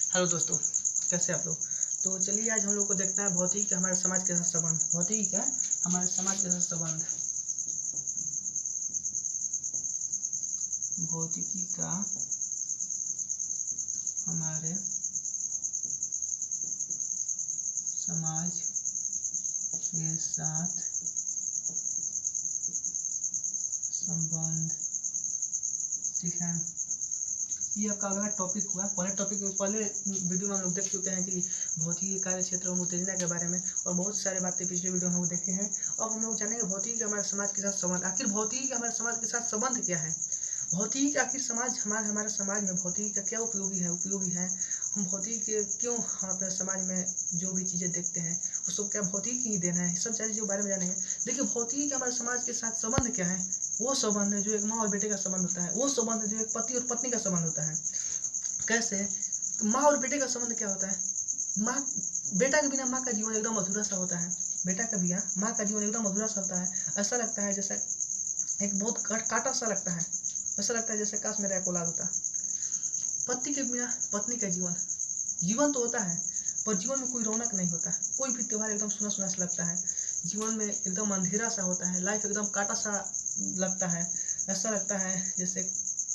Hello दोस्तों, कैसे आप लोग। तो चलिए आज हम लोग को देखना है भौतिकी का हमारे समाज के साथ संबंध। भौतिकी का हमारे समाज के साथ संबंध। भौतिकी का हमारे समाज के साथ संबंध। ठीक है, ये आपका अगला टॉपिक हुआ। पहले वीडियो में हम लोग देख चुके हैं कि भौतिकी कार्य क्षेत्र और उत्तेजना के बारे में, और बहुत सारे बातें पिछले वीडियो में हम लोग देखे हैं। अब हम लोग जानेंगे भौतिकी के हमारे समाज के साथ संबंध। आखिर भौतिकी के हमारे समाज के साथ संबंध क्या है। भौतिकी का आखिर हमारे समाज में भौतिकी का क्या उपयोगी है। हम भौतिकी के क्यों हम अपने समाज में जो भी चीज़ें देखते हैं वो सब क्या भौतिकी ही देना है। सब सारी चीज़ों के बारे में जानेंगे। देखिए भौतिकी का हमारे समाज के साथ संबंध क्या है। वो संबंध है जो एक माँ और बेटे का संबंध होता है। वो संबंध है जो एक पति और पत्नी का संबंध होता है। कैसे माँ और बेटे का संबंध क्या होता है। माँ बेटा के बिना माँ का जीवन एकदम अधूरा सा होता है। बेटा के बिना माँ का जीवन एकदम अधूरा सा होता है। ऐसा लगता है जैसे एक बहुत काटा सा लगता है। ऐसा लगता है जैसे काश मेरा एक औलाद होता। पति के बिना पत्नी का जीवन तो होता है, पर जीवन में कोई रौनक नहीं होता। कोई भी त्यौहार एकदम सुना सुना सा लगता है। जीवन में एकदम अंधेरा सा होता है। लाइफ एकदम काटा सा लगता है। ऐसा लगता है जैसे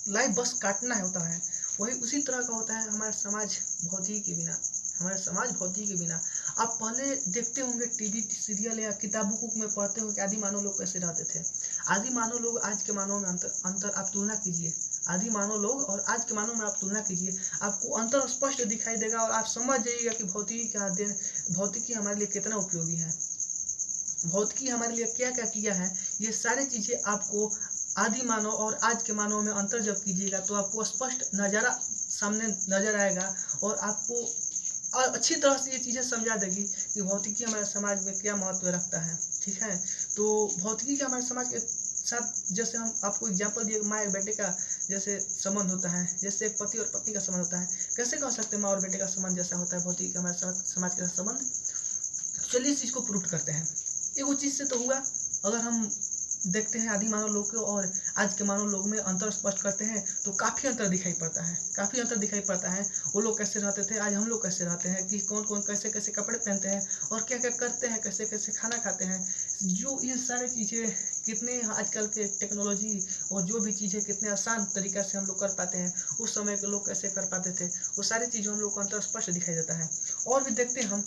लाइफ बस काटना होता है। वही उसी तरह का होता है हमारा समाज भौतिकी के बिना। हमारा समाज भौतिकी के बिना। आप पहले देखते होंगे टीवी सीरियल या किताबों में पढ़ते हो कि आदि मानव लोग कैसे रहते थे। आदि मानव लोग आज के मानव में अंतर आप तुलना कीजिए। आदि मानव लोग और आज के मानव में आप तुलना कीजिए, आपको अंतर स्पष्ट दिखाई देगा और आप समझ जाइएगा कि भौतिकी हमारे लिए कितना उपयोगी है। भौतिकी हमारे लिए क्या क्या किया है। ये सारी चीज़ें आपको आदि मानव और आज के मानव में अंतर जब कीजिएगा तो आपको स्पष्ट नज़ारा सामने नजर आएगा और आपको अच्छी तरह से ये चीज़ें समझा देगी कि भौतिकी हमारे समाज में क्या महत्व रखता है। ठीक है, तो भौतिकी का हमारे समाज के साथ जैसे हम आपको एग्जाम्पल दिए माँ और बेटे का जैसे संबंध होता है, जैसे एक पति और पत्नी का संबंध होता है। कैसे कह सकते हैं माँ और बेटे का संबंध जैसा होता है भौतिकी का हमारे समाज के साथ संबंध। चलिए इस चीज़ को प्रूव करते हैं। एक वो चीज़ से तो हुआ, अगर हम देखते हैं आदि मानव लोग के और आज के मानव लोग में अंतर स्पष्ट करते हैं तो काफ़ी अंतर दिखाई पड़ता है। वो लोग कैसे रहते थे, आज हम लोग कैसे रहते हैं, कि कौन कौन कैसे कैसे कपड़े पहनते हैं और क्या क्या करते हैं, कैसे कैसे खाना खाते हैं। जो ये सारी चीज़ें कितने आजकल के टेक्नोलॉजी और जो भी चीज़ें कितने आसान तरीक़ा से हम लोग कर पाते हैं, उस समय के लोग कैसे कर पाते थे, वो सारी चीज़ें हम लोग को अंतर स्पष्ट दिखाई देता है। और भी देखते हैं हम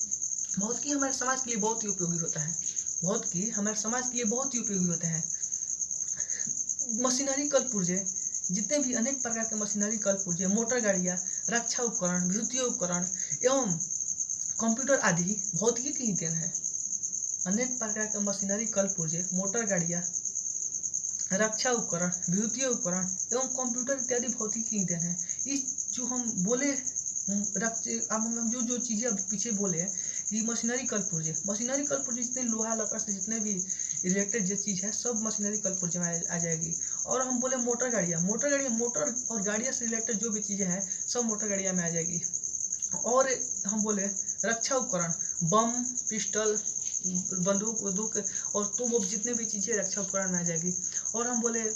भौतिकी हमारे समाज के लिए बहुत ही उपयोगी होता है। भौतिकी हमारे समाज के लिए बहुत ही उपयोगी होते हैं। मशीनरी कल पुर्जे जितने भी अनेक प्रकार के मशीनरी कल पुर्जे, मोटर गाड़ियाँ, रक्षा उपकरण, विद्युतीय उपकरण एवं कंप्यूटर आदि भौतिकी की ही देन है। अनेक प्रकार के मशीनरी कल पुर्जे, मोटर गाड़ियाँ, रक्षा उपकरण, विद्युतीय उपकरण एवं कंप्यूटर इत्यादि भौतिकी की ही देन है। इस जो हम बोले अब हम जो चीज़ें अभी पीछे बोले कि मशीनरी कल पुर्जे जितने लोहा लकड़ से जितने भी रिलेटेड जो चीज़ है सब मशीनरी कल पुर्जे में आ जाएगी। और हम बोले मोटर मोटर और गाड़ियाँ से रिलेटेड जो भी चीज़ें हैं सब मोटर गाड़ियाँ में आ जाएगी। और हम बोले रक्षा उपकरण, बम, पिस्टल, बंदूक और तोप जितने भी चीज़ें रक्षा उपकरण में आ जाएगी। और हम बोले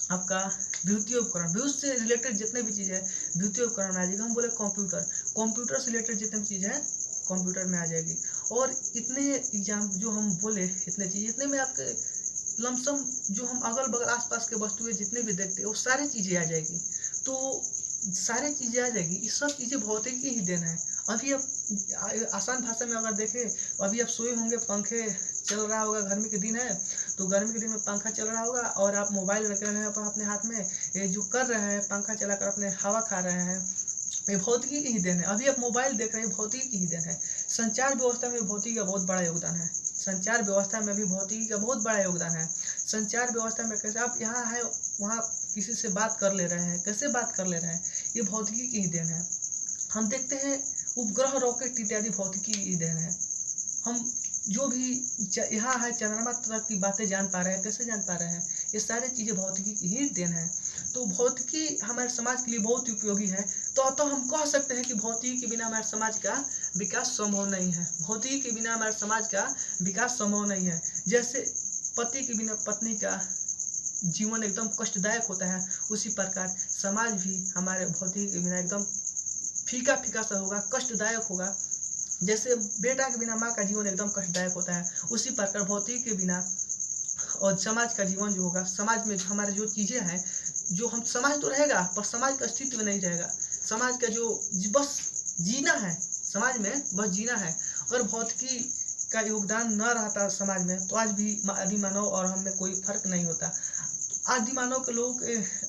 आपका विद्युतीय उपकरण, विद्युत से रिलेटेड जितने भी चीज़ें हैं विद्युतीय उपकरण में आ जाएगी। हम बोले कंप्यूटर से रिलेटेड जितने भी चीज़ें हैं कंप्यूटर में आ जाएगी। और इतने एग्जाम जो हम बोले इतने चीज़, इतने में आपके लमसम जो हम अगल बगल आसपास के वस्तुएं जितने भी देखते हैं वो सारी चीज़ें आ जाएगी। तो सारी चीज़ें आ जाएगी, ये सब चीज़ें भौतिकी ही देना है। अभी आप आसान भाषा में अगर देखें, अभी आप सोए होंगे, पंखे चल रहा होगा, गर्मी के दिन है तो गर्मी के दिन में पंखा चल रहा होगा और आप मोबाइल रख रहे हैं अपने हाथ में, ये जो कर रहे हैं पंखा चलाकर अपने हवा खा रहे हैं, ये भौतिकी की ही देन है। अभी आप मोबाइल देख रहे हैं, भौतिकी की ही देन है। संचार व्यवस्था में भौतिकी का बहुत बड़ा योगदान है। संचार व्यवस्था में भी भौतिकी का बहुत बड़ा योगदान है। संचार व्यवस्था में कैसे आप यहाँ है वहाँ किसी से बात कर ले रहे हैं, कैसे बात कर ले रहे हैं, ये भौतिकी की ही देन है। हम देखते हैं उपग्रह, रॉकेट इत्यादि भौतिकी की ही देन है। हम जो भी यहाँ है चंद्रमा तक की बातें जान पा रहे हैं, कैसे जान पा रहे हैं, ये सारी चीज़ें भौतिकी की ही देन है। तो भौतिकी हमारे समाज के लिए बहुत उपयोगी है। तो हम कह सकते हैं कि भौतिकी के बिना हमारे समाज का विकास संभव नहीं है। भौतिकी के बिना हमारे समाज का विकास संभव नहीं है। जैसे पति के बिना पत्नी का जीवन एकदम कष्टदायक होता है, उसी प्रकार समाज भी हमारे भौतिकी के बिना एकदम फीका फीका सा होगा, कष्टदायक होगा। जैसे बेटा के बिना माँ का जीवन एकदम कष्टदायक होता है, उसी प्रकार भौतिक के बिना और समाज का जीवन जो होगा, समाज में हमारे जो चीज़ें हैं, जो हम समाज तो रहेगा पर समाज का अस्तित्व नहीं रहेगा। समाज का जो बस जीना है, समाज में बस जीना है। अगर भौतिकी का योगदान न रहता समाज में तो आज भी आदि मानव और हम में कोई फर्क नहीं होता। आदि मानव के लोग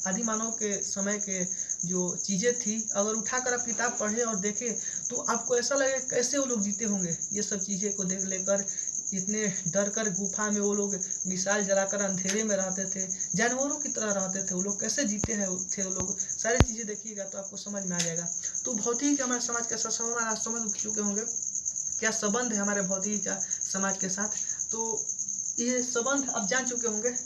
आदि मानव के समय के जो चीज़ें थी, अगर उठाकर आप किताब पढ़े और देखें तो आपको ऐसा लगे कैसे वो लोग जीते होंगे। ये सब चीज़ें को देख लेकर इतने डर कर गुफा में वो लोग मिसाल जलाकर अंधेरे में रहते थे, जानवरों की तरह रहते थे। वो लोग कैसे जीते हैं थे वो लोग, सारी चीज़ें देखिएगा तो आपको समझ में आ जाएगा। तो भौतिक हमारे समाज के साथ हमारा समझ चुके होंगे क्या संबंध है हमारे भौतिक का समाज के साथ। तो ये संबंध आप जान चुके होंगे।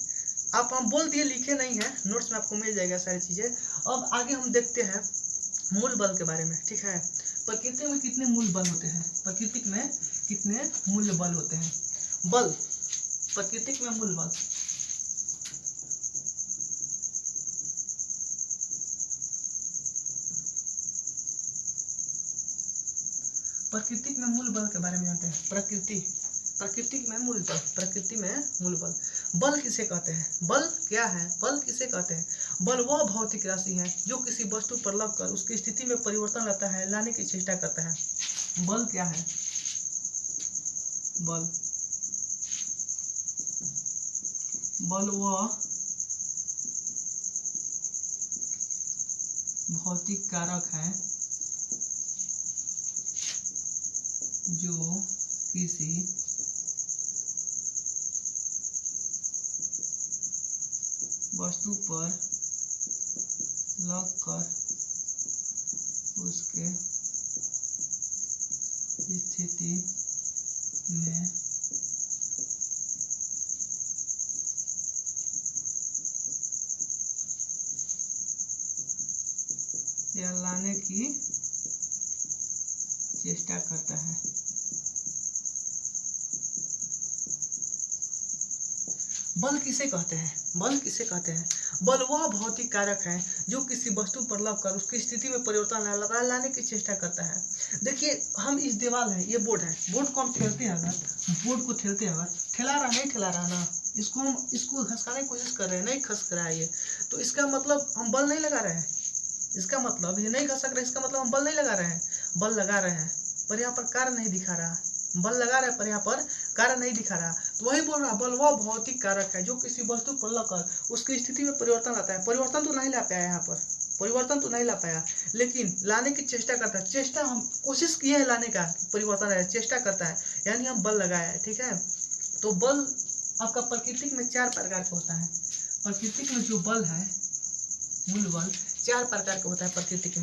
आप हम बोल दिए, लिखे नहीं है, नोट्स में आपको मिल जाएगा सारी चीज़ें। अब आगे हम देखते हैं मूल बल के बारे में, ठीक है। प्रकृति में कितने मूल बल होते हैं, प्रकृति में कितने मूल बल होते हैं। बल, प्रकृति में मूल बल, प्रकृति में मूल बल के बारे में जानते हैं। प्रकृति में मूल बल, प्रकृति में मूल बल। बल किसे कहते हैं, बल क्या है, बल किसे कहते हैं। बल वह भौतिक राशि है जो किसी वस्तु पर लगकर उसकी स्थिति में परिवर्तन लाता है, लाने की चेष्टा करता है। बल क्या है, बल, बल वह भौतिक कारक है जो किसी वस्तु पर लगकर उसके स्थिति में या लाने की चेष्टा करता है। बल किसे कहते हैं, बल किसे कहते हैं। बल वह भौतिक कारक है जो किसी वस्तु पर लगकर उसकी स्थिति में परिवर्तन लाने की चेष्टा करता है। देखिए हम इस दीवार है, ये बोर्ड है, बोर्ड को हम ठेलते हैं, अगर बोर्ड को ठेलते हैं, अगर ठेला रहा नहीं ठेला रहा ना, इसको हम इसको घसकाने की कोशिश कर रहे हैं, नहीं खसक रहा है ये, तो इसका मतलब हम बल नहीं लगा रहे हैं। इसका मतलब ये नहीं खसक रहा, इसका मतलब हम बल नहीं लगा रहे हैं। बल लगा रहे हैं पर यहाँ पर कार्य नहीं दिखा रहा, बल लगा रहा है पर यहाँ पर कार्य नहीं दिखा रहा। तो वही बोल रहा, बल वह भौतिक कारक है जो किसी वस्तु पर लगकर उसकी स्थिति में परिवर्तन लाता है। परिवर्तन तो नहीं ला पाया यहाँ पर, परिवर्तन तो नहीं ला पाया, लेकिन लाने की चेष्टा करता है। चेष्टा, हम कोशिश किए है लाने का, परिवर्तन है, चेष्टा करता है, यानी हम बल लगाया है, ठीक है। तो बल आपका प्रकृति में 4 प्रकार का होता है। प्रकृति में जो बल है, मूल बल 4 प्रकार का होता है। प्रकृति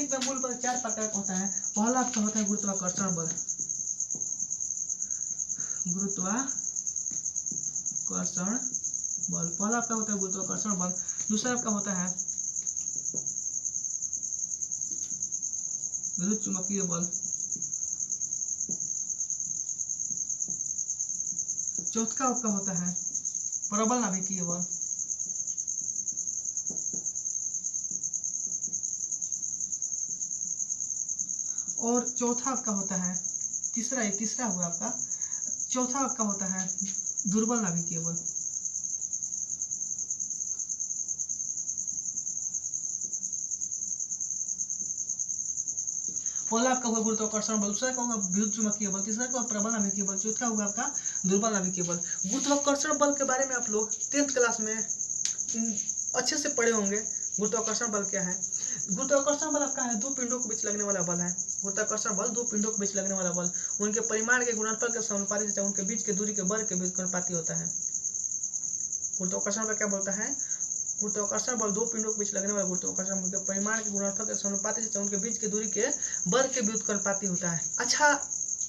में मूल बल 4 प्रकार का होता है। पहला आपका होता है गुरुत्वाकर्षण बल, गुरुत्वाकर्षण बल, पहला आपका होता है गुरुत्वाकर्षण बल। दूसरा आपका होता है विद्युत चुंबकीय बल। चौथा आपका होता है प्रबल नाभिकीय बल। और चौथा आपका होता है तीसरा हुआ आपका, चौथा आपका होता है दुर्बल नाभिकीय बल। पहला आपका हुआ गुरुत्वाकर्षण बल, दूसरा का होगा विद्युत चुंबकीय बल, तीसरा का प्रबल नाभिकीय बल, चौथा होगा आपका दुर्बल नाभिकीय बल। गुरुत्वाकर्षण बल के बारे में आप लोग 10th क्लास में अच्छे से पढ़े होंगे। गुरुत्वाकर्षण बल क्या है। गुरुत्वाकर्षण बल आपका है 2 पिंडों के बीच लगने वाला बल है। गुरुत्वाकर्षण बल 2 पिंडों के बीच लगने वाला बल, उनके परिमाण के गुणनफल के समानुपाती तथा उनके बीच के दूरी के वर्ग के बीच अनुपाती होता है। गुरुत्वाकर्षण बल क्या बोलता है, गुरुत्वाकर्षण बल 2 पिंडों के बीच लगने वाला गुरुत्वाकर्षण बल के परिमाण के गुणनफल के समानुपाती तथा उनके बीच के दूरी के वर्ग के बीच अनुपाती होता है। अच्छा,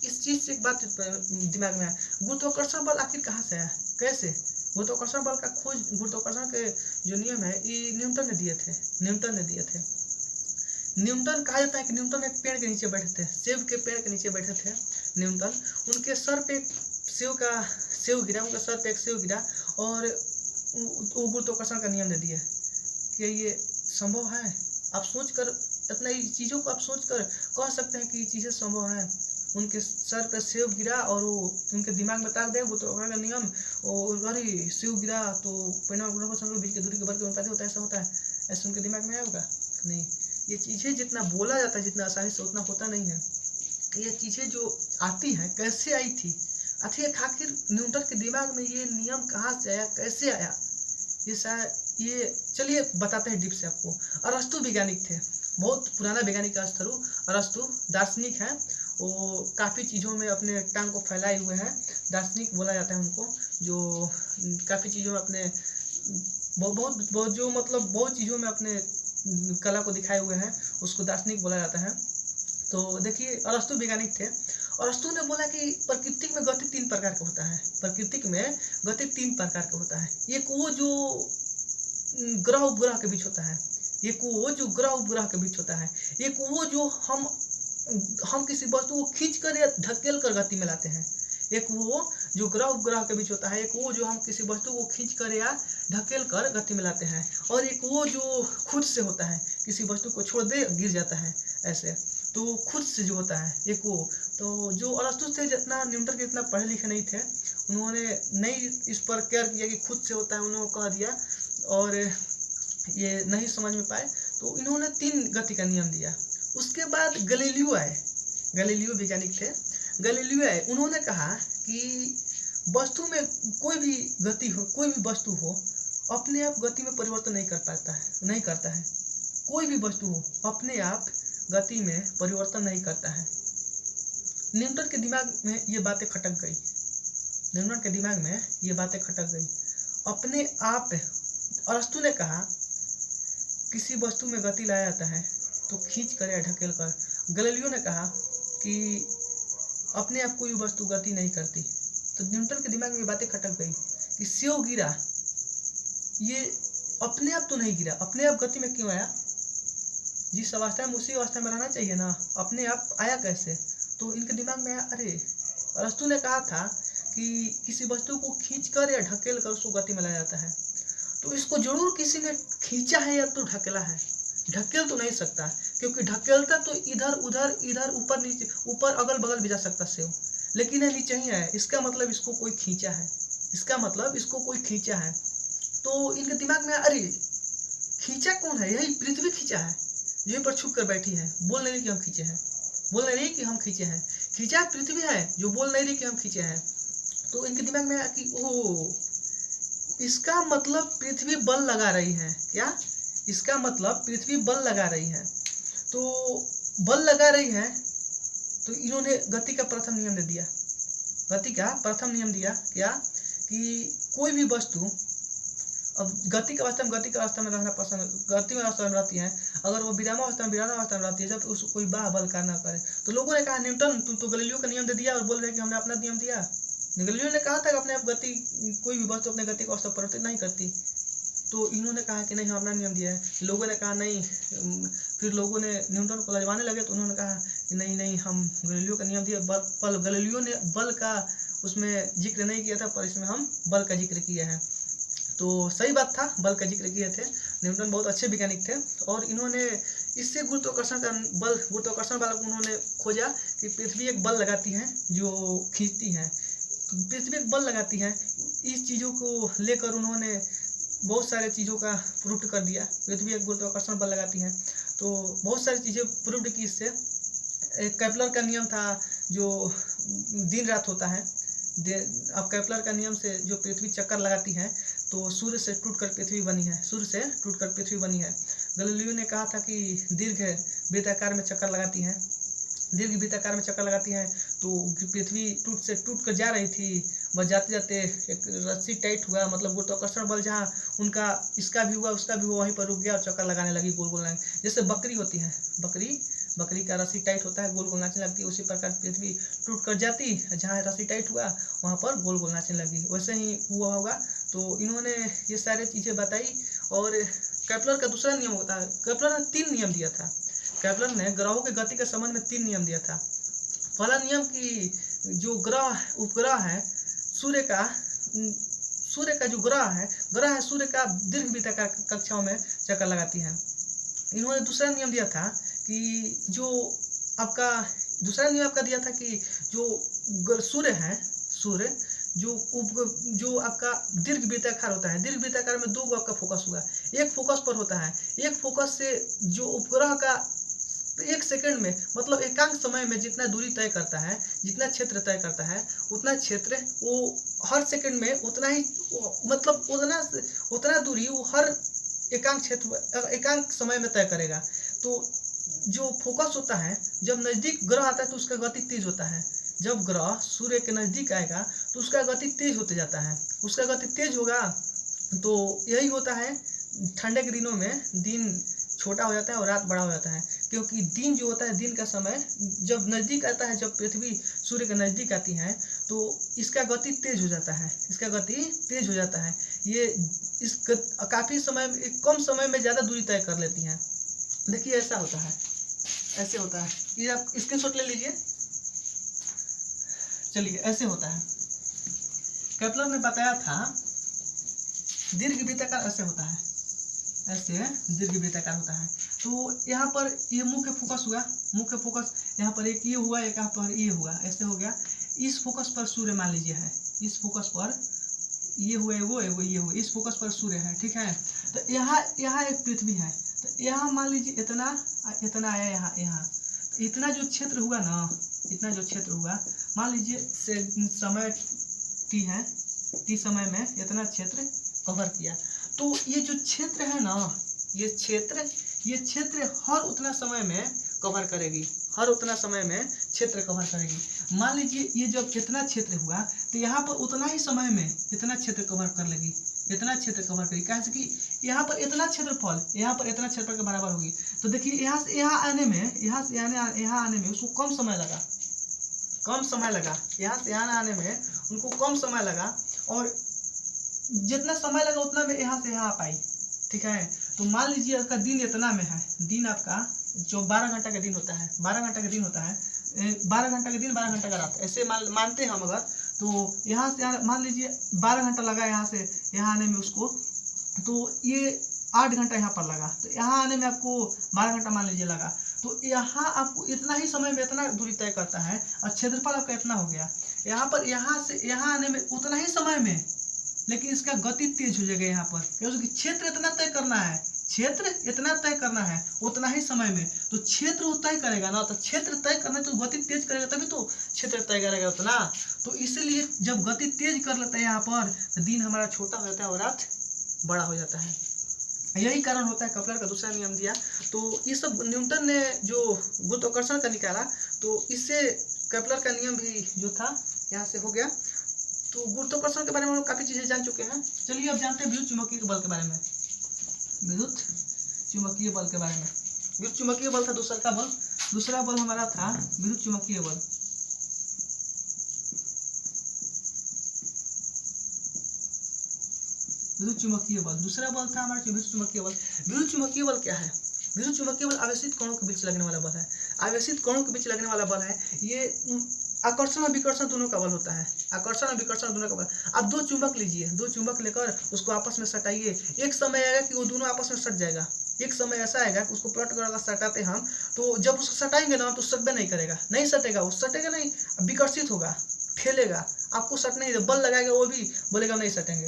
इस चीज से एक बात दिमाग में है, गुरुत्वाकर्षण बल आखिर कहाँ से आया, कैसे। गुरुत्वाकर्षण बल का खोज, गुरुत्वाकर्षण के जो नियम है ये न्यूटन ने दिए थे। न्यूटन कहा जाता है कि न्यूटन एक पेड़ के नीचे बैठे थे, सेब के पेड़ के नीचे बैठे थे न्यूटन। उनके सर पे सेब गिरा, उनके सर पे एक सेब गिरा और वो गुरुत्वाकर्षण का नियम दे दिया। क्या ये संभव है। आप सोच कर इतना चीज़ों को आप सोच कर कह सकते हैं कि ये चीज़ें संभव हैं। उनके सर पे सेब गिरा और वो उनके दिमाग में ताक दे गुरुत्वाकर्षण का नियम, और अरे सेब गिरा तो परिणाम बीच की दूरी के बल के अनुपातिक होता है, ऐसा होता है, ऐसे उनके दिमाग में आया होगा? नहीं। ये चीज़ें जितना बोला जाता है जितना आसानी से उतना होता नहीं है। ये चीज़ें जो आती हैं कैसे आई थी, आखिर न्यूटन के दिमाग में ये नियम कहाँ से आया, कैसे आया, ये शायद ये चलिए बताते हैं डीप से आपको। अरस्तु वैज्ञानिक थे, बहुत पुराना वैज्ञानिक का स्थल अरस्तु दार्शनिक है। वो काफ़ी चीज़ों में अपने टांग को फैलाए हुए हैं, दार्शनिक बोला जाता है उनको, जो काफ़ी चीज़ों में अपने बहुत जो मतलब बहुत चीज़ों में अपने कला को दिखाए हुए हैं, उसको दार्शनिक बोला जाता है। तो देखिए अरस्तु वैज्ञानिक थे। अरस्तु ने बोला कि प्रकृति में गति 3 प्रकार का होता है, प्रकृति में गति 3 प्रकार का होता है। एक वो जो ग्रह उपग्रह के बीच होता है, एक वो जो ग्रह उपग्रह के बीच होता है, एक वो जो हम किसी वस्तु को खींच कर या ढकेल कर गति में लाते हैं, एक वो जो ग्रह उपग्रह के बीच होता है, एक वो जो हम किसी वस्तु को खींच कर या ढकेल कर गति में लाते हैं, और एक वो जो खुद से होता है, किसी वस्तु को छोड़ दे गिर जाता है ऐसे, तो खुद से जो होता है एक वो। तो जो अरस्तु थे जितना न्यूटन के इतना पढ़े लिखे नहीं थे, उन्होंने नहीं इस पर केयर किया कि खुद से होता है, उन्होंने कह दिया और ये नहीं समझ में पाए, तो इन्होंने 3 गति का नियम दिया। उसके बाद गैलीलियो आए, गैलीलियो वैज्ञानिक थे, गैलीलियो आए, उन्होंने कहा कि वस्तु में कोई भी गति हो, कोई भी वस्तु हो, अपने आप गति में परिवर्तन नहीं करता है, कोई भी वस्तु हो अपने आप गति में परिवर्तन नहीं करता है। न्यूटन के दिमाग में ये बातें खटक गई, न्यूटन के दिमाग में ये बातें खटक गई अपने आप। अरस्तु ने कहा किसी वस्तु में गति लाया जाता है तो खींच कर या ढकेल कर। गैलीलियो ने कहा कि अपने आप कोई वस्तु गति नहीं करती। तो न्यूटन के दिमाग में ये बातें खटक गई कि सेब गिरा, ये अपने आप तो नहीं गिरा, अपने आप गति में क्यों आया? जिस अवस्था में उसी अवस्था में रहना चाहिए ना, अपने आप आया कैसे? तो इनके दिमाग में आया, अरे अरस्तु ने कहा था कि किसी वस्तु को खींचकर या ढकेल कर उसको गति में लाया जाता है, तो इसको जरूर किसी ने खींचा है या तो ढकेला है। ढकेल तो नहीं सकता, क्योंकि ढकेलता तो इधर उधर इधर ऊपर नीचे ऊपर अगल बगल भी जा सकता सेब, लेकिन ये नीचे ही है, इसका मतलब इसको कोई खींचा है, इसका मतलब इसको कोई खींचा है। तो इनके दिमाग में अरे खींचा कौन है? यही पृथ्वी खींचा है, यहीं पर छुप कर बैठी है, बोल नहीं रही कि हम खींचे हैं, बोल नहीं रही कि हम खींचे हैं, खींचा पृथ्वी है जो बोल नहीं रही कि हम खींचे हैं। तो इनके दिमाग में आया कि ओह, इसका मतलब पृथ्वी बल लगा रही है क्या? इसका मतलब पृथ्वी बल लगा रही है। तो बल लगा रही है तो इन्होंने गति का प्रथम नियम दे दिया। गति का प्रथम नियम दिया क्या? कि कोई भी वस्तु अब गति के अवस्था में रहना पसंद, गति में अवस्था में रहती है, अगर वो विरामावस्था में रहती है, जब उसको कोई बाह बल कार्य न करे। तो लोगों ने कहा न्यूटन तुम तो गैलीलियो का नियम दे दिया और बोल रहे कि हमने अपना नियम दिया। गैलीलियो ने कहा था कि अपने आप गति, कोई भी वस्तु अपने गति की अवस्था परिवर्तित नहीं करती। तो इन्होंने कहा कि नहीं हम अपना नियम दिया है। लोगों ने कहा नहीं, फिर लोगों ने न्यूटन को लजवाने लगे, तो उन्होंने कहा कि नहीं हम गैलीलियो का नियम दिया। गैलीलियो ने बल का उसमें जिक्र नहीं किया था, पर इसमें हम बल का जिक्र किया है। तो सही बात था, बल का जिक्र किए थे। न्यूटन बहुत अच्छे वैज्ञानिक थे और इन्होंने इससे गुरुत्वाकर्षण बल को उन्होंने खोजा कि पृथ्वी एक बल लगाती है जो खींचती है, पृथ्वी एक बल लगाती है। इस चीज़ों को लेकर उन्होंने बहुत सारे चीज़ों का प्रूव कर दिया, पृथ्वी एक गुरुत्वाकर्षण बल लगाती है। तो बहुत सारी चीज़ें प्रूव की इससे। एक केपलर का नियम था जो दिन रात होता है। अब केपलर का नियम से जो पृथ्वी चक्कर लगाती है तो सूर्य से टूटकर पृथ्वी बनी है, सूर्य से टूटकर पृथ्वी बनी है। गैलीलियो ने कहा था कि दीर्घ वृत्ताकार में चक्कर लगाती है, दीर्घ वृत्ताकार में चक्कर लगाती है। तो पृथ्वी टूट कर जा रही थी, बस जाते जाते एक रस्सी टाइट हुआ, मतलब गुरुत्वाकर्षण बल जहाँ उनका इसका भी हुआ उसका भी हुआ, वहीं पर रुक गया और चक्कर लगाने लगी, गोल गोल लगाने। जैसे बकरी होती है, बकरी का रस्सी टाइट होता है, गोल गोल नाचने लगती है, उसी प्रकार पृथ्वी टूट कर जाती, जहाँ रस्सी टाइट हुआ वहाँ पर गोल गोल नाचने लगी, वैसे ही हुआ होगा। तो इन्होंने ये सारी चीज़ें बताई। और केपलर का दूसरा नियम होता है, केपलर ने 3 नियम दिया था। केपलर ने ग्रहों की गति के संबंध में 3 नियम दिया था। पहला नियम कि जो उपग्रह है सूर्य का जो ग्रह है सूर्य का दीर्घ वृत्ताकार कक्षाओं में चक्कर लगाती है। इन्होंने दूसरा नियम दिया था कि जो आपका दूसरा नियम आपका दिया था कि जो सूर्य है, सूर्य जो आपका दीर्घ वृत्ताकार होता है, दीर्घ वृत्ताकार में दो आपका फोकस हुआ, एक फोकस पर होता है, एक फोकस से जो उपग्रह का 1 सेकंड में मतलब एकांक समय में जितना दूरी तय करता है, जितना क्षेत्र तय करता है, उतना क्षेत्र वो हर सेकंड में उतना ही मतलब उतना दूरी वो हर एकांक समय में तय करेगा। तो जो फोकस होता है, जब नज़दीक ग्रह आता है तो उसका गति तेज होता है, जब ग्रह सूर्य के नज़दीक आएगा तो उसका गति तेज होते जाता है, उसका गति तेज होगा तो यही होता है ठंडे के दिनों में दिन छोटा हो जाता है और रात बड़ा हो जाता है, क्योंकि दिन जो होता है, दिन का समय जब नज़दीक आता है, जब पृथ्वी सूर्य के नज़दीक आती है तो इसका गति तेज हो जाता है, इसका गति तेज हो जाता है। ये काफ़ी समय कम समय में ज़्यादा दूरी तय कर लेती हैं। देखिए ऐसा होता है, ऐसे होता है, ये आप स्क्रीनशॉट ले लीजिए। चलिए ऐसे होता है, केपलर ने बताया था दीर्घ वृत्ताकार ऐसे होता है, ऐसे दीर्घ वृत्ताकार होता है। तो यहाँ पर ये मुख्य फोकस हुआ, मुख्य फोकस यहाँ पर एक ये हुआ, एक यहाँ पर ये हुआ, ऐसे हो गया। इस फोकस पर सूर्य मान लीजिए है, इस फोकस पर ये हुआ, वो ये हुआ, इस फोकस पर सूर्य है, ठीक है। तो यहाँ एक पृथ्वी है, तो यहाँ मान लीजिए इतना आया, यहाँ तो इतना जो क्षेत्र हुआ ना, इतना जो क्षेत्र हुआ, मान लीजिए समय टी है, टी समय में इतना क्षेत्र कवर किया। तो ये जो क्षेत्र है ना, ये क्षेत्र हर उतना समय में कवर करेगी, हर उतना समय में क्षेत्र कवर करेगी। मान लीजिए ये जब इतना क्षेत्र हुआ तो यहाँ पर उतना ही समय में इतना क्षेत्र कवर कर लेगी, इतना क्षेत्र कवर करेगी, कैसे कि यहाँ पर इतना क्षेत्रफल, यहाँ पर इतना क्षेत्रफल के बराबर होगी। तो देखिए यहाँ से यहाँ आने में, यहाँ से यहाँ आने में उसको कम समय लगा, कम समय लगा, यहाँ से यहाँ आने में उनको कम समय लगा, और जितना समय लगा उतना में यहाँ से यहाँ पाई, ठीक है। तो मान लीजिए आपका दिन इतना में है, दिन आपका जो 12 घंटा का दिन होता है, 12 घंटा का दिन होता है, 12 घंटा का दिन 12 घंटा का रात, ऐसे मानते हैं हम अगर। तो यहाँ से मान लीजिए 12 घंटा लगा यहाँ से यहाँ आने में उसको, तो ये 8 घंटा यहाँ पर लगा, तो यहाँ आने में आपको 12 घंटा मान लीजिए लगा। तो यहाँ आपको इतना ही समय में इतना दूरी तय करता है, और क्षेत्रफल आपका इतना हो गया। यहाँ पर यहाँ से यहाँ आने में उतना ही समय में, लेकिन इसका गति तेज हो जाएगा यहाँ पर, क्योंकि क्षेत्र इतना तय करना है, क्षेत्र इतना तय करना है उतना ही समय में। तो क्षेत्र वो तय करेगा ना, तो क्षेत्र तय करना तो गति तेज करेगा, तभी तो क्षेत्र तय करेगा उतना। तो इसीलिए जब गति तेज कर लेता है यहाँ पर, तो दिन हमारा छोटा हो जाता है और रात बड़ा हो जाता है। यही कारण होता है, केपलर का दूसरा नियम दिया। तो ये सब न्यूटन ने जो गुरुत्वाकर्षण का निकाला, तो इससे केपलर का नियम भी जो था यहाँ से हो गया। तो गुरुत्वाकर्षण के बारे में हम काफ़ी चीज़ें जान चुके हैं। चलिए अब जानते हैं विद्युत चुम्बकीय बल के बारे में, विद्युत चुम्बकीय बल के बारे में। विद्युत चुम्बकीय बल था दूसरा बल, दूसरा बल हमारा था विद्युत चुम्बकीय बल। विद्युत चुम्बकीय बल, दूसरा बल था हमारा विद्युत चुम्बकीय बल। विद्युत चुम्बकीय बल क्या है? विद्युत चुम्बकीय बल आवेशित कणों के बीच लगने वाला बल है, आवेशित कणों के बीच लगने वाला बल है। ये आकर्षण और विकर्षण दोनों का बल होता है, आकर्षण और विकर्षण दोनों का बल। अब दो चुंबक लीजिए, दो चुंबक लेकर उसको आपस में सटाइए, एक समय आएगा कि वो दोनों आपस में सट जाएगा, एक समय ऐसा आएगा कि उसको प्लॉट कर सटाते हम, तो जब उसको सटाएंगे ना तो सटबे नहीं करेगा, नहीं सटेगा, वो सटेगा नहीं, विकर्षित होगा, ठेलेगा, आपको सट नहीं, बल लगाएगा वो भी बोलेगा नहीं सटेंगे,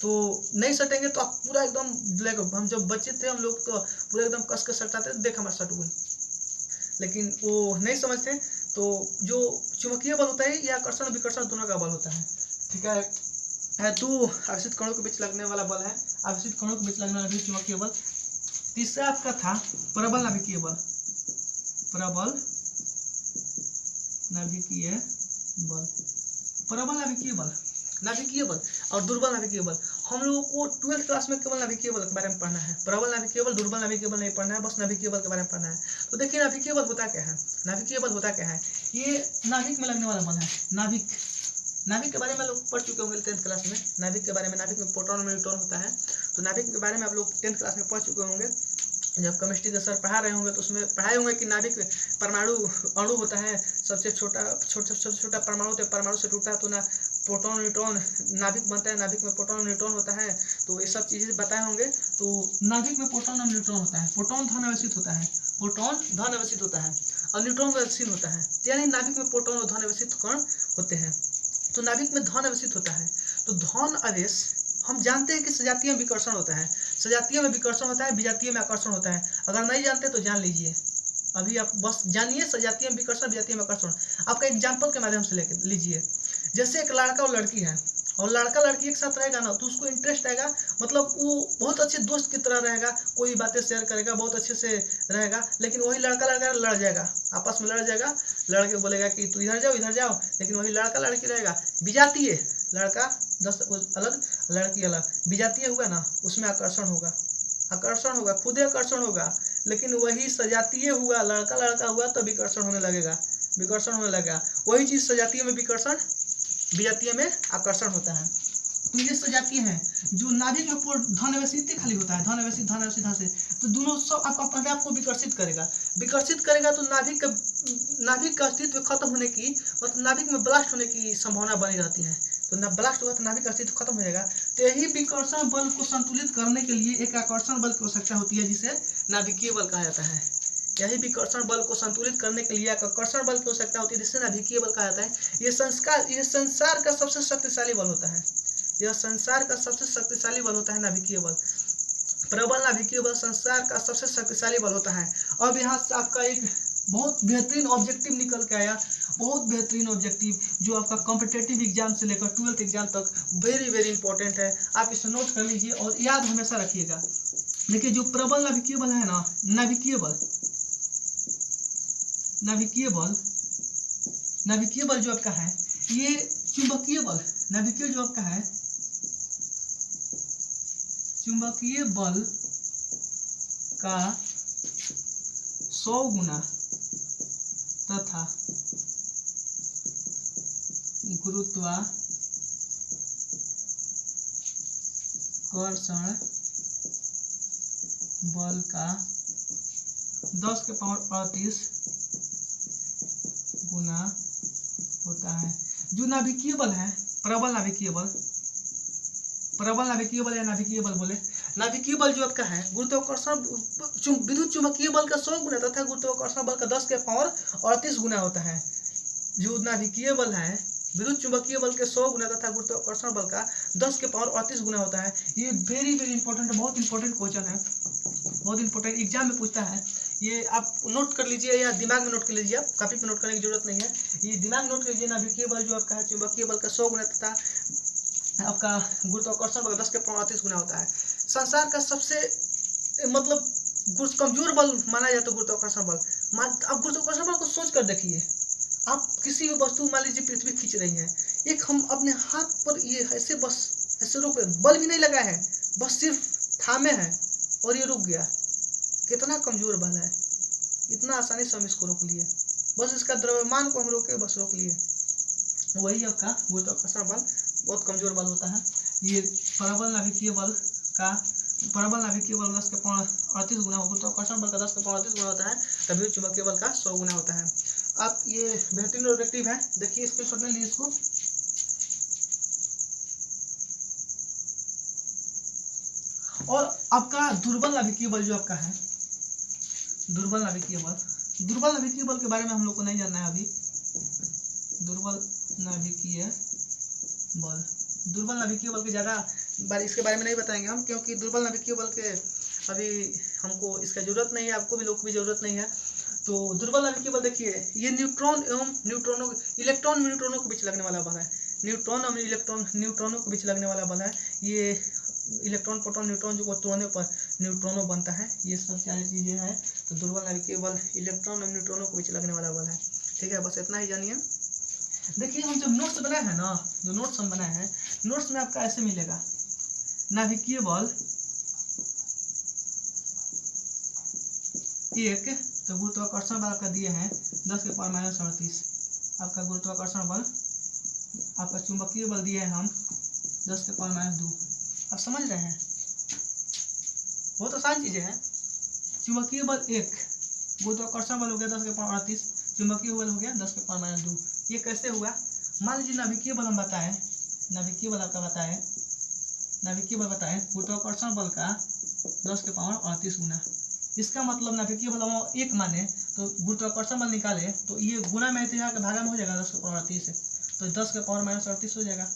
तो नहीं सटेंगे तो आप पूरा एकदम, हम जब बच्चे थे हम लोग तो पूरा एकदम कस के सटाते, देख हमारा सट गई, लेकिन वो नहीं समझते। तो जो चुंबकीय बल होता है ये आकर्षण विकर्षण दोनों का बल होता है, ठीक है। तो आवेशित कणों के बीच लगने वाला बल है, आवेशित कणों के बीच लगने वाला चुंबकीय बल। तीसरा आपका था प्रबल नाभिकीय बल, प्रबल नाभिकीय बल, प्रबल नाभिकीय बल, नाभिकीय बल और दुर्बल नाभिकीय बल। हम लोगों को 12th क्लास में केवल नाभिकीय बल के बारे में पढ़ना है, प्रबल नाभिकीय बल दुर्बल नाभिकीय बल नहीं पढ़ना है, बस नाभिकीय बल के बारे में पढ़ना है। तो देखिए नाभिकीय बल होता क्या है, नाभिकीय बल होता क्या है, ये नाभिक में लगने वाला बल है। नाभिक, नाभिक के बारे में लोग पढ़ चुके होंगे 10th क्लास में, नाभिक के बारे में, नाभिक में प्रोटॉन और न्यूट्रॉन होता है, तो नाभिक के बारे में आप लोग 10th क्लास में पढ़ चुके होंगे। जब केमिस्ट्री के सर पढ़ा रहे होंगे तो उसमें पढ़ाए होंगे कि नाभिक परमाणु अणु होता है, सबसे छोटा परमाणु होता है, परमाणु से टूटा तो ना प्रोटॉन न्यूट्रॉन, नाभिक बनता है, नाभिक में प्रोटॉन न्यूट्रॉन होता है, तो ये सब चीज़ें बताए होंगे। तो नाभिक में प्रोटॉन और न्यूट्रॉन होता है, प्रोटॉन धन आवेशित होता है, प्रोटॉन धन आवेशित होता है और न्यूट्रॉन गतिशील होता है, यानी नाभिक में प्रोटॉन और धन आवेशित कण होते हैं। तो नाभिक में धन आवेशित होता है, तो धन आवेश हम जानते हैं कि सजातीय में विकर्षण होता है, सजातीय में विकर्षण होता है, विजातीय में आकर्षण होता है। अगर नहीं जानते तो जान लीजिए, अभी आप बस जानिए सजातीय में विकर्षण, विजातीय में आकर्षण। आपका एग्जाम्पल के माध्यम से लेकर लीजिए, जैसे एक लड़का और लड़की है और लड़का लड़की एक साथ रहेगा ना, तो उसको इंटरेस्ट आएगा, मतलब वो बहुत अच्छे दोस्त की तरह रहेगा, कोई बातें शेयर करेगा, बहुत अच्छे से रहेगा। लेकिन वही लड़का लड़का लड़ जाएगा, आपस में लड़ जाएगा, लड़के बोलेगा कि तू इधर जाओ, लेकिन वही लड़का लड़की रहेगा। विजातीय, लड़का 10 अलग, लड़की अलग, विजातीय हुआ ना, उसमें आकर्षण होगा, आकर्षण होगा, खुद आकर्षण होगा। लेकिन वही सजातीय हुआ, लड़का लड़का हुआ तो विकर्षण होने लगेगा, विकर्षण होने लगेगा। वही चीज सजातीय में विकर्षण, विजातीय में आकर्षण होता है। तो ये सजातीय है जो नाभिक में धन आवेशित खाली होता है, धन आवेशित धन आवेशित धन से, तो दोनों सब अपने आप को विकर्षित करेगा, विकर्षित करेगा। तो नाभिक का अस्तित्व खत्म होने की, मतलब नाभिक में ब्लास्ट होने की संभावना बनी रहती है। तो ना ब्लास्ट होगा तो नाभिक का अस्तित्व खत्म हो जाएगा। तो यही विकर्षण बल को संतुलित करने के लिए एक आकर्षण बल की आवश्यकता होती है, जिसे नाभिकीय बल कहा जाता है। यही विकर्षण बल को संतुलित करने के लिए आकर्षण बल की आवश्यकता होती है, जिससे नाभिकीय बल कहा जाता है। ये संसार का सबसे शक्तिशाली बल होता है, यह संसार का सबसे शक्तिशाली बल होता है नाभिकीय बल। प्रबल नाभिकीय बल संसार का सबसे शक्तिशाली बल होता है। अब यहाँ से आपका एक बहुत बेहतरीन ऑब्जेक्टिव निकल के आया, बहुत बेहतरीन ऑब्जेक्टिव, जो आपका कॉम्पिटिटिव एग्जाम से लेकर 12th एग्जाम तक वेरी वेरी इंपॉर्टेंट है। आप इसे नोट कर लीजिए और याद हमेशा रखिएगा। देखिए जो प्रबल नाभिकीय बल है ना, नाभिकीय बल जो आपका है, ये चुंबकीय बल, नाभिकीय जो आपका है चुंबकीय बल का 100 गुना तथा गुरुत्वाकर्षण बल का 10⁻38 गुना होता है। जो नाभिकीय बल है, प्रबल नाभिकीय बल या नाभिकीय बल बोले, नाभिकीय बल जो आपका है गुरुत्वाकर्षण विद्युत चुंबकीय बल का 100 गुना तथा गुरुत्वाकर्षण बल का 10⁻38 गुना होता है। जो नाभिकीय बल है विद्युत चुंबकीय बल के 100 गुना तथा गुरुत्वाकर्षण बल का 10⁻38 गुना होता है। ये वेरी वेरी इंपॉर्टेंट, बहुत इंपॉर्टेंट क्वेश्चन है, बहुत इंपॉर्टेंट, एग्जाम में पूछता है। ये आप नोट कर लीजिए या दिमाग में नोट कर लीजिए, आप कॉपी पे नोट करने की जरूरत नहीं है, ये दिमाग नोट कर लीजिए। नाभिकीय बल जो आपका है चुंबकीय बल का 100 गुना तथा आपका गुरुत्वाकर्षण बल 10⁻38 गुना होता है। संसार का सबसे मतलब कमजोर बल माना जाता है गुरुत्वाकर्षण बल। आप गुरुत्वाकर्षण बल को सोच कर देखिए, आप किसी भी वस्तु, मान लीजिए पृथ्वी खींच रही है, एक हम अपने हाथ पर ये ऐसे बस ऐसे रोक, बल भी नहीं लगा है, बस सिर्फ थामे है और ये रुक गया। कितना कमजोर बल है, इतना आसानी से हम इसको रोक लिए, बस इसका द्रव्यमान को हम रोके, बस रोक लिए। वही आपका गुरुत्वाकर्षण बल बहुत कमजोर बल होता है। ये प्रबल नाभिकीय बल 10⁻38 गुना, गुरुत्वाकर्षण बल का 10⁻38 गुना होता है, तभी चुंबकीय बल का 100 गुना होता है। आप ये बेहतरीन ऑब्जेक्टिव है, देखिए स्क्रीनशॉट ले लीजिए इसको। और आपका दुर्बल नाभिकीय बल जो आपका है, दुर्बल नाभिकीय बल के बारे में हम लोग को नहीं जानना है अभी। दुर्बल नाभिकीय बल के ज़्यादा इसके बारे में नहीं बताएंगे हम, क्योंकि दुर्बल नाभिकीय बल के अभी हमको इसका जरूरत नहीं है, आपको भी, लोग को भी जरूरत नहीं है। तो दुर्बल नाभिकीय बल देखिए, ये न्यूट्रॉन एवं न्यूट्रॉनों, इलेक्ट्रॉन में न्यूट्रॉनों के बीच लगने वाला बल है। न्यूट्रॉन और न्यूट्रॉनों के बीच लगने वाला बल है। ये इलेक्ट्रॉन, प्रोटॉन, न्यूट्रॉन जो तोड़ने पर न्यूट्रॉनों बनता है, ये सब सारी चीज़ें हैं। तो दुर्बल नाभिकीय बल इलेक्ट्रॉन और न्यूट्रॉनों के बीच लगने वाला बल है। ठीक है, बस इतना ही जानिए। देखिए हम जब नोट्स बनाए हैं ना, जो नोट्स हम बनाए हैं, नोट्स में आपका ऐसे मिलेगा, नाभिकीय बल 1, तो गुरुत्वाकर्षण बल आपका दिए हैं 10⁻38, आपका गुरुत्वाकर्षण बल, आपका चुंबकीय बल दिए हैं हम 10⁻2। आप समझ रहे हैं, बहुत आसान चीजें हैं। चुंबकीय बल 1, गुरुत्वाकर्षण बल हो गया 10⁻38, चुंबकीय बल हो गया 10⁻2। ये कैसे हुआ? मान लीजिए नाभिकीय बल हम बताएं नाभिकीय बल आपका बताए, नाभिकीय बल बताए गुरुत्वाकर्षण बल का 10 के पावर 38 गुना। इसका मतलब नाभिकीय बल हम 1 माने तो गुरुत्वाकर्षण बल निकाले तो ये गुना में तो यहाँ के भागा में हो जाएगा 10 के पावर 38 से, तो 10 के पावर -38 हो जाएगा।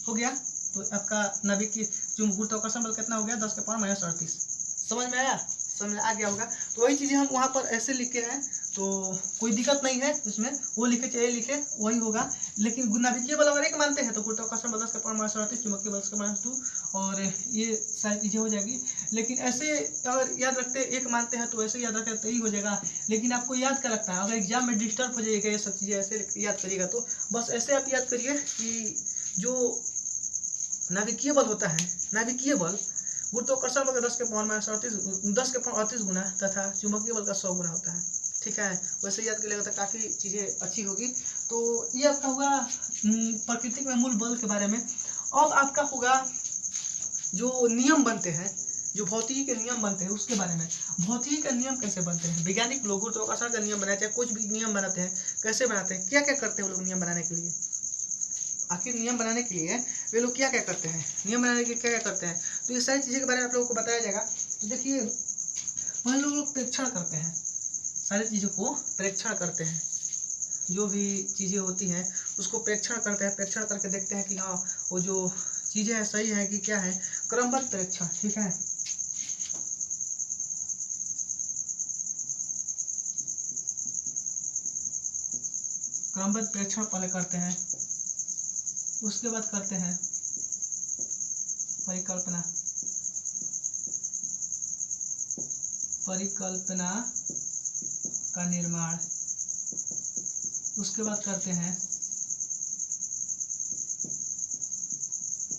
हो गया। तो आपका नाभिकीय जो गुरुत्वाकर्षण बल कितना हो गया 10 के पावर -38। समझ में आया? समझ में आ गया होगा। तो वही चीज़ें हम वहाँ पर ऐसे लिखे हैं तो कोई दिक्कत नहीं है उसमें, वो लिखे चाहे लिखे वही होगा। लेकिन नाभिकीय बल अगर 1 मानते हैं तो गुरुत्वाकर्षण बल 10 के पावर -38, चुंबकीय बल के -2 और ये सारी चीज़ें हो जाएगी। लेकिन ऐसे अगर याद रखते 1 मानते हैं तो ऐसे याद रखते तो ही हो जाएगा। लेकिन आपको याद क्या लगता है, अगर एग्जाम में डिस्टर्ब हो जाएगा ये सब चीज़ें ऐसे याद करिएगा तो बस ऐसे आप याद करिए कि जो नाभिकीय बल होता है, नाभिकीय बल गुरुत्वाकर्षण बल का 10 के पावर 38 गुना तथा चुंबकीय बल का 100 गुना होता है। ठीक है, वैसे याद करिएगा तो काफ़ी चीज़ें अच्छी होगी। तो ये आपका होगा प्रकृति में मूल बल के बारे में। अब आपका होगा जो नियम बनते हैं, जो भौतिकी के नियम बनते हैं उसके बारे में। भौतिकी के नियम कैसे बनते हैं, वैज्ञानिक लोग गुरुत्वाकर्षण का नियम बनाते हैं, कुछ भी नियम बनाते हैं, कैसे बनाते हैं, क्या क्या करते हैं वो लोग नियम बनाने के लिए। आखिर नियम बनाने के लिए वे लोग क्या क्या करते हैं, नियम बनाने के लिए क्या क्या करते हैं, तो ये सारी चीज़ों के बारे में आप लोगों को बताया जाएगा। तो देखिए वह लोग प्रेक्षण करते हैं, सारी चीज़ों को प्रेक्षण करते हैं, जो भी चीज़ें होती हैं उसको प्रेक्षण करते हैं। प्रेक्षण करके देखते हैं कि हाँ वो जो चीज़ें हैं सही है कि क्या है, क्रमबद्ध प्रेक्षण। ठीक है, क्रमबद्ध प्रेक्षण पहले करते हैं, उसके बाद करते हैं परिकल्पना। परिकल्पना का निर्माण, उसके बाद करते हैं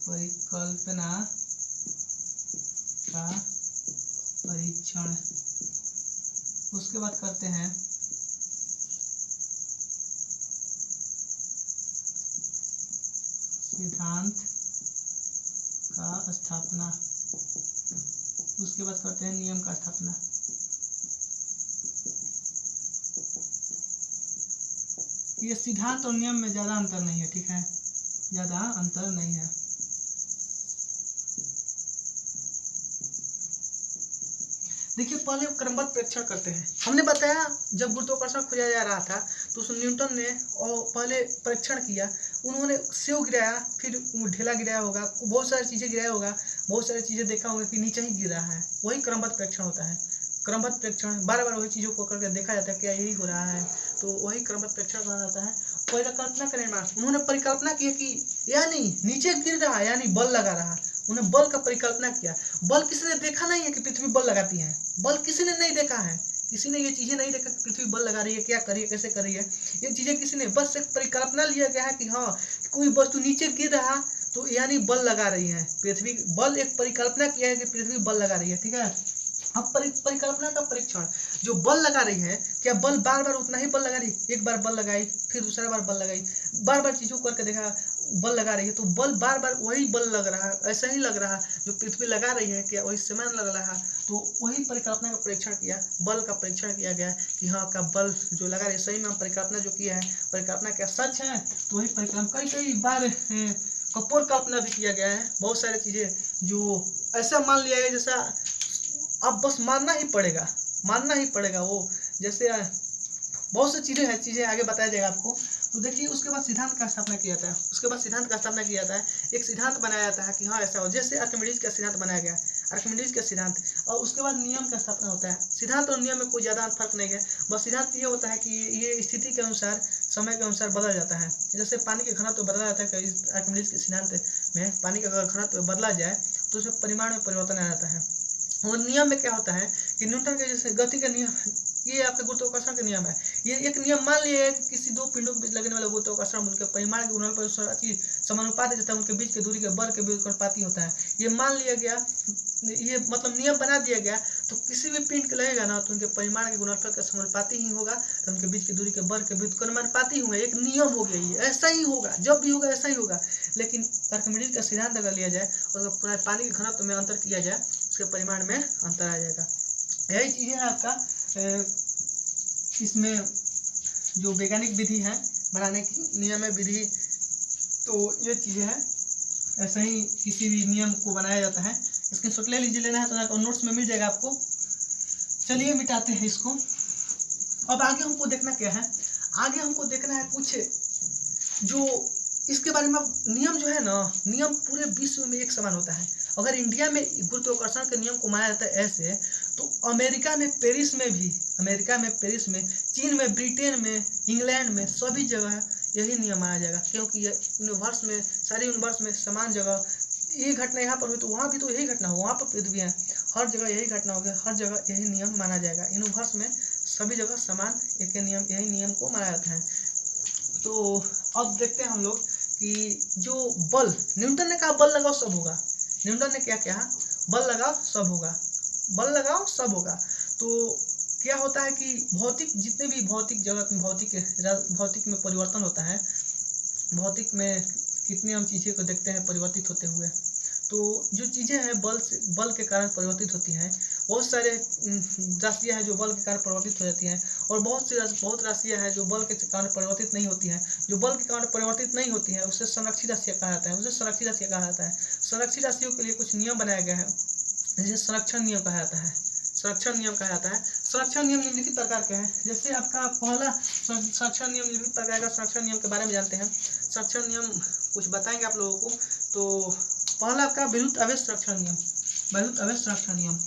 परिकल्पना का परीक्षण, उसके बाद करते हैं सिद्धांत का स्थापना, उसके बाद करते हैं नियम का स्थापना। ये सिद्धांत और नियम में ज़्यादा अंतर नहीं है। ठीक है, ज़्यादा अंतर नहीं है। देखिए पहले क्रमबद्ध प्रेक्षण करते हैं। हमने बताया जब गुरुत्वाकर्षण खोजा जा रहा था तो उस न्यूटन ने और पहले परीक्षण किया, उन्होंने सेव गिराया, फिर ढेला गिराया होगा, बहुत सारी चीज़ें गिराया होगा, बहुत सारी चीज़ें देखा होगा कि नीचे ही गिर रहा है, वही क्रमबद्ध प्रेक्षण होता है। क्रमबद्ध प्रेक्षण बार बार वही चीज़ों को करके देखा जाता है क्या यही हो रहा है, तो वही क्रमबद्ध प्रेक्षण कहा जाता है। परिकल्पना का निर्माण, उन्होंने परिकल्पना की कि यानी नीचे गिर रहा है यानी बल लगा रहा, उन्हें बल का परिकल्पना किया। बल किसी ने देखा नहीं है कि पृथ्वी बल लगाती है, बल किसी ने नहीं देखा है, किसी ने ये चीज़ें नहीं देखा कि पृथ्वी बल लगा रही है, क्या करी है, कैसे कर रही है, ये चीज़ें किसी ने, बस एक परिकल्पना लिया गया है कि हाँ कोई वस्तु नीचे गिर रहा तो यानी बल लगा रही है पृथ्वी, बल एक परिकल्पना किया है कि पृथ्वी बल लगा रही है। ठीक है, अब परिकल्पना का परीक्षण, जो बल लगा रही है क्या बल बार बार उतना ही बल लगा रही, एक बार बल लगाई फिर दूसरा बार बल लगाई, बार बार चीज़ों को करके देखा बल लगा रही है, तो बल बार बार वही बल लग रहा है, ऐसा ही लग रहा जो पृथ्वी लगा रही है क्या वही समान लग रहा, तो वही परिकल्पना का परीक्षण किया, बल का परीक्षण किया गया कि हाँ का बल जो लगा रही है सही में हम परिकल्पना जो किया है परिकल्पना क्या सच है, तो वही परिकल्पना कई बार कपोर कल्पना भी किया गया है। बहुत सारी चीज़ें जो ऐसा मान लिया है जैसा अब बस मानना ही पड़ेगा, मानना ही पड़ेगा, वो जैसे बहुत सी चीज़ें हैं, चीज़ें आगे बताया जाएगा आपको। तो देखिए उसके बाद सिद्धांत का स्थापना किया जाता है, उसके बाद सिद्धांत का स्थापना किया जाता है, एक सिद्धांत बनाया जाता है कि हाँ ऐसा हो, जैसे आर्किमिडीज का सिद्धांत बनाया गया, आर्किमिडीज का सिद्धांत, और उसके बाद नियम का स्थापना होता है। सिद्धांत और नियम में कोई ज़्यादा फर्क नहीं है, बस सिद्धांत ये होता है कि ये स्थिति के अनुसार समय के अनुसार बदल जाता है। जैसे पानी के घनत्व बदला जाता है, आर्किमिडीज के सिद्धांत में पानी का अगर घनत्व बदला जाए तो उसमें परिमाण में परिवर्तन आ जाता है। और नियम में क्या होता है कि न्यूटन के जैसे गति का नियम, ये आपका गुरुत्वाकर्षण का नियम है, ये एक नियम मान लिया है कि किसी दो पिंडों के बीच लगने वाला गुरुत्वाकर्षण उनके परिमाण के गुणनफल पर समानुपाती रहता है, उनके बीच की दूरी के वर्ग के बीच अनुपाती होता है, ये मान लिया गया, ये मतलब नियम बना दिया गया। तो किसी भी पिंड के लगेगा ना तो उनके परिमाण के गुणनफल का समानुपाती ही होगा, तो उनके बीच की दूरी के वर्ग के बीच अनुपाती होगा, एक नियम हो गया, ये ऐसा ही होगा, जब भी होगा ऐसा ही होगा। लेकिन आर्किमिडीज का सिद्धांत अगर लिया जाए और पानी के घनत्व में अंतर किया जाए उसके परिमाण में अंतर आ जाएगा। यही चीज़ें है आपका इसमें जो वैज्ञानिक विधि है बनाने की, नियम विधि तो ये चीज़ें हैं, ऐसा ही किसी भी नियम को बनाया जाता है। स्क्रीनशॉट ले लीजिए, लेना है तो नोट्स में मिल जाएगा आपको। चलिए मिटाते हैं इसको। अब आगे हमको देखना क्या है, आगे हमको देखना है कुछ जो इसके बारे में नियम जो है ना, नियम पूरे विश्व में एक समान होता है। अगर इंडिया में गुरुत्वाकर्षण के नियम को माना जाता है ऐसे, तो अमेरिका में पेरिस में भी, अमेरिका में पेरिस में, चीन में, ब्रिटेन में, इंग्लैंड में, सभी जगह यही नियम माना जाएगा, क्योंकि ये यूनिवर्स में, सारे यूनिवर्स में समान जगह ये घटना यहाँ पर हुई तो वहाँ भी तो यही घटना हो, वहाँ पर पृथ्वी है, हर जगह यही घटना हो गया, हर जगह यही नियम माना जाएगा। यूनिवर्स में सभी जगह समान एक नियम, यही नियम को माना जाता है। तो अब देखते हैं हम लोग कि जो बल, न्यूटन ने कहा बल लगाओ सब होगा, न्यूटन ने क्या कहा, बल लगाओ सब होगा, बल लगाओ सब होगा। तो क्या होता है कि भौतिक, जितने भी भौतिक जगत में भौतिक में परिवर्तन होता है, भौतिक में कितने हम चीज़ें को देखते हैं परिवर्तित होते हुए, तो जो चीज़ें हैं बल के कारण परिवर्तित होती हैं। बहुत सारे राशियाँ हैं जो बल के कारण परिवर्तित हो जाती हैं, और बहुत राशियाँ हैं जो बल के कारण परिवर्तित नहीं होती हैं। जो बल के कारण परिवर्तित नहीं होती हैं उसे संरक्षित राशियाँ कहा जाता है, उसे संरक्षित राशियाँ कहा जाता है। संरक्षित राशियों के लिए कुछ नियम बनाया गया है, जिसे संरक्षण नियम कहा जाता है, संरक्षण नियम कहा जाता है। संरक्षण नियम निम्नलिखित प्रकार के हैं। जैसे आपका पहला संरक्षण नियम, निम्नलिखित प्रकार का संरक्षण नियम के बारे में जानते हैं। संरक्षण नियम कुछ बताएंगे आप लोगों को। तो पहला आपका विद्युत आवेश संरक्षण नियम, वैद्युत आवेश संरक्षण नियम,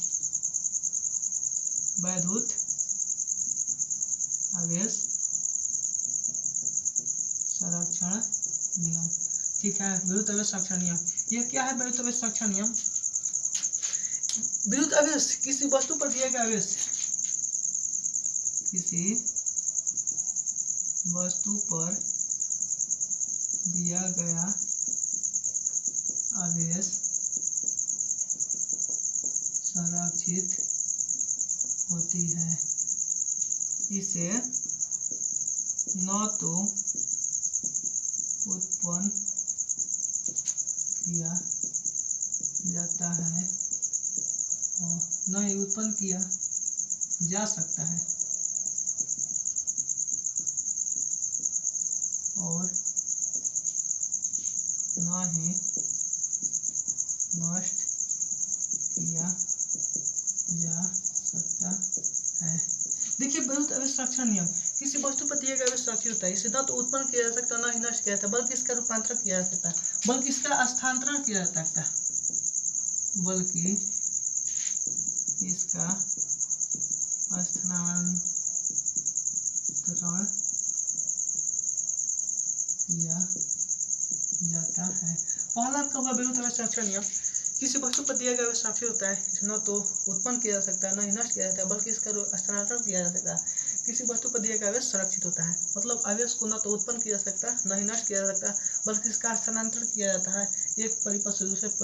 वैद्युत आवेश संरक्षण नियम, ठीक है। विद्युत आवेश संरक्षण नियम, यह क्या है विद्युत आवेश संरक्षण नियम? विद्युत आवेश किसी वस्तु पर दिया गया आवेश, किसी वस्तु पर दिया गया आवेश संरक्षित होती है। इसे न तो उत्पन्न किया जाता है और न ही उत्पन्न किया जा सकता है, और न ही नष्ट किया जा सकता है। देखिए विद्युत आवेश संरक्षण नियम, किसी वस्तु पर दिया गया आवेश संरक्षित होता है। इसे न तो उत्पन्न किया जा सकता, न ही नष्ट किया जाता, बल्कि इसका रूपांतरण किया जा सकता, बल्कि इसका स्थानांतरण किया जा सकता, बल्कि इसका स्थानांतरण किया जाता है। पहला आपका हुआ विद्युत आवेश संरक्षण नियम, किसी वस्तु पर दिया गया आवेश संरक्षित होता है, न तो उत्पन्न किया जा सकता है, न ही नष्ट किया जाता है, बल्कि इसका स्थानांतरण किया जा सकता है। किसी वस्तु पर दिया गया आवेश संरक्षित होता है, मतलब आवेश को न तो उत्पन्न किया जा सकता, न ही नष्ट किया जा सकता, बल्कि इसका स्थानांतरण किया जाता है एक परिपथ से दूसरे